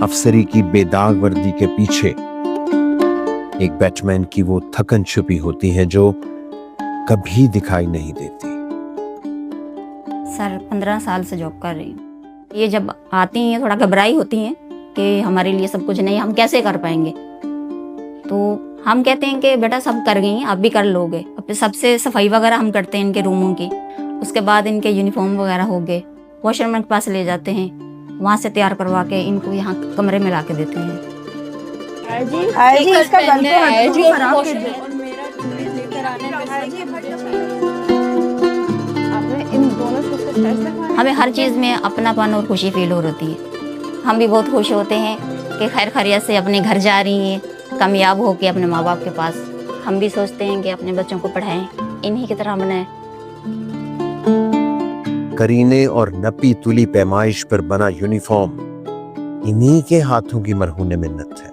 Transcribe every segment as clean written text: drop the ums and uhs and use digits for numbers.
अफसरी की बेदाग वर्दी के पीछे एक बैटमैन की वो थकन छुपी होती है जो कभी दिखाई नहीं देती। सर 15 साल से जॉब कर रही हूँ। ये जब आती हैं थोड़ा घबराई होती हैं कि हमारे लिए सब कुछ नहीं, हम कैसे कर पाएंगे। तो हम कहते हैं कि बेटा सब कर गई हैं, आप भी कर लोगे। अब सबसे सफाई वगैरह हम करते हैं इनके रूमों की, उसके बाद इनके यूनिफॉर्म वगैरह हो गए, वॉशरमैन के पास ले जाते हैं, वहाँ से तैयार करवा के इनको यहाँ कमरे में ला के देते हैं। इसका हमें हर चीज़ में अपनापन और खुशी फील हो रही है। हम भी बहुत खुश होते हैं कि खैर खैरियत से अपने घर जा रही हैं, कामयाब हो के अपने माँ बाप के पास। हम भी सोचते हैं कि अपने बच्चों को पढ़ाएं, इन्हीं की तरह बनाएं। करीने और नपी तुली पैमाइश पर बना यूनिफॉर्म इन्हीं के हाथों की मरहून मिन्नत है।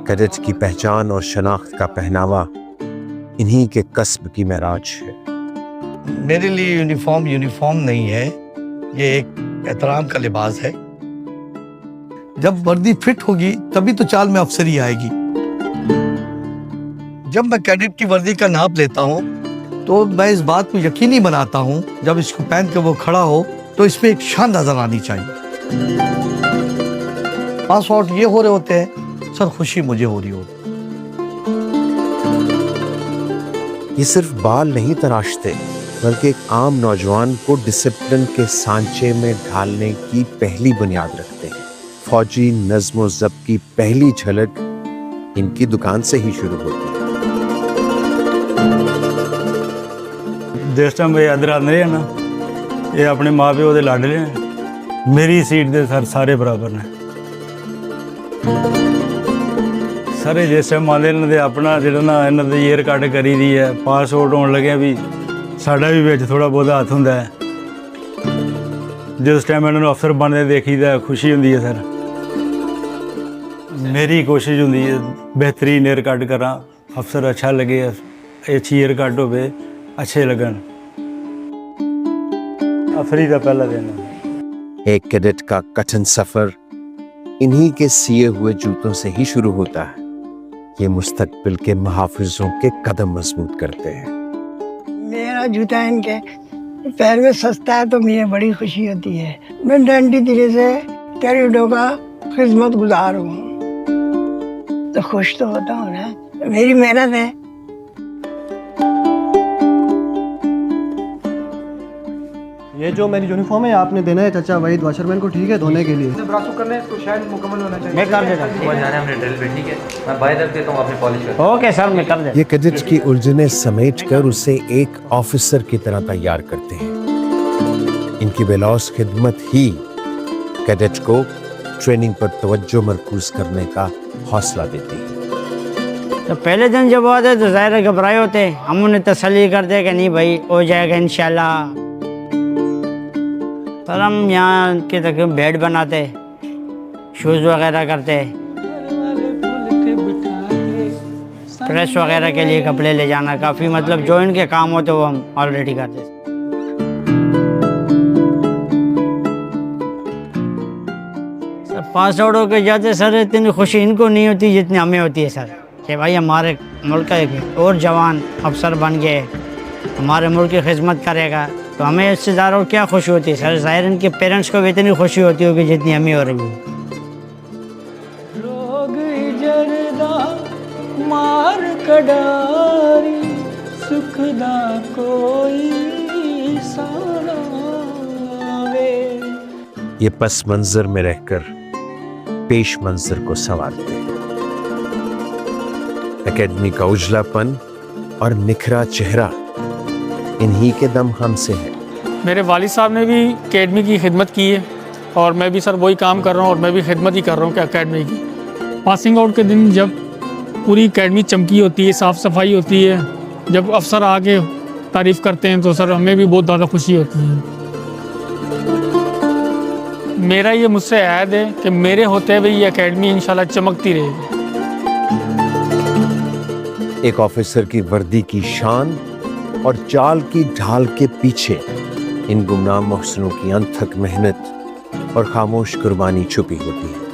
कैडेट की पहचान और शनाख्त का पहनावा इन्हीं के कस्ब की महराज है। मेरे लिए यूनिफॉर्म नहीं है, ये एक एहतराम का लिबास है। जब वर्दी फिट होगी तभी तो चाल में अफसरी आएगी। जब मैं कैडेट की वर्दी का नाप लेता हूँ तो मैं इस बात को यकीनी बनाता हूँ जब इसको पहन के वो खड़ा हो तो इसमें एक शान नजर आनी चाहिए। पास आउट ये हो रहे होते हैं, सर खुशी मुझे हो रही होती। ये सिर्फ बाल नहीं तराशते बल्कि एक आम नौजवान को डिसिप्लिन के सांचे में ढालने की पहली बुनियाद रखते हैं। फौजी नज़्म व ज़ब्त की पहली झलक इनकी दुकान से ही शुरू होती है। जिस टाइम इधर आते हैं ना, ये अपने माँ प्यो के लाडले हैं। मेरी सीट दे सर सारे बराबर ने। सारे जिस टाइम आते इन्होंने अपना जो ना इन्होंने ईयर कट करी दी है, पास आउट होने लगे भी साढ़ा भी बिच थोड़ा बहुत हाथ होंगे है। जिस टाइम इन्होंने अफसर बनते देखी तो खुशी होती है। सर मेरी कोशिश होती है बेहतरीन ईयर कट करा, अफसर अच्छा लगे, अच्छी ईयर कट हो, अच्छे लगन। अफरी का पहला दिन। एक कैडेट का कठिन सफर इन्हीं के सिए हुए जूतों से ही शुरू होता है। ये मुस्तकबिल के मुहाफिजों के कदम मजबूत करते हैं। मेरा जूता इनके पैर में सस्ता है तो मुझे बड़ी खुशी होती है। मैं डंडी दिले से कैडेटों का खिदमत गुजार हूँ तो खुश तो होता हूँ ना, मेरी मेहनत है। ये जो मेरी यूनिफॉर्म है आपने देना है चाचा वहीद वॉशरमैन को, ठीक है, धोने के लिए। ब्रासो करना है, इसको शायद मुकम्मल होना चाहिए। मैं कर देता हूं। वो जाने हमने ड्रिल पे, ठीक है, मैं बाय दर देता हूं, आपने पॉलिश कर। ओके सर, मैं कर देता। ये कैडेट की उलझने समेट कर उसे एक ऑफिसर की तरह तैयार करते हैं। इनकी बेलौस खिदमत ही कैडेट को ट्रेनिंग पर तवज्जो मरकूज करने का हौसला देती है। तो पहले दिन जब आते तो ज़ाहिर घबराए होते, हम उन्हें तसल्ली करते कि नहीं भाई हो जाएगा इंशाल्लाह। सर हम यहाँ के तक बेड बनाते, शूज़ वगैरह करते, प्रेस वगैरह के लिए कपड़े ले जाना, काफ़ी मतलब जो इनके काम होते वो हम ऑलरेडी करते। सर पास आउट होकर जाते सर इतनी खुशी इनको नहीं होती जितनी हमें होती है सर, कि भाई हमारे मुल्क का एक और जवान अफसर बन गए, हमारे मुल्क की खिदमत करेगा, तो हमें इससे ज़्यादा और क्या खुशी होती है सर। ज़ाहिर इनके पेरेंट्स को भी इतनी खुशी होती होगी जितनी हमें हो रही है। लोग जरदा मार कडारी सुखदा कोई सावे। ये पस मंजर में रहकर पेश मंजर को संवारते हैं। एकेडमी का उजलापन और निखरा चेहरा इन्हीं के दम हम से है। मेरे वालिद साहब ने भी एकेडमी की खिदमत की है और मैं भी सर वही काम कर रहा हूँ और मैं भी खिदमत ही कर रहा हूँ कि एकेडमी की। पासिंग आउट के दिन जब पूरी एकेडमी चमकी होती है, साफ़ सफाई होती है, जब अफसर आके तारीफ़ करते हैं तो सर हमें भी बहुत ज़्यादा खुशी होती है। मेरा ये मुझसे ऐद है कि मेरे होते हुए ये एकेडमी इंशाल्लाह चमकती रहेगी। एक ऑफिसर की वर्दी की शान और चाल की ढाल के पीछे इन गुमनाम मोहसिनों की अनथक मेहनत और खामोश कुर्बानी छुपी होती है।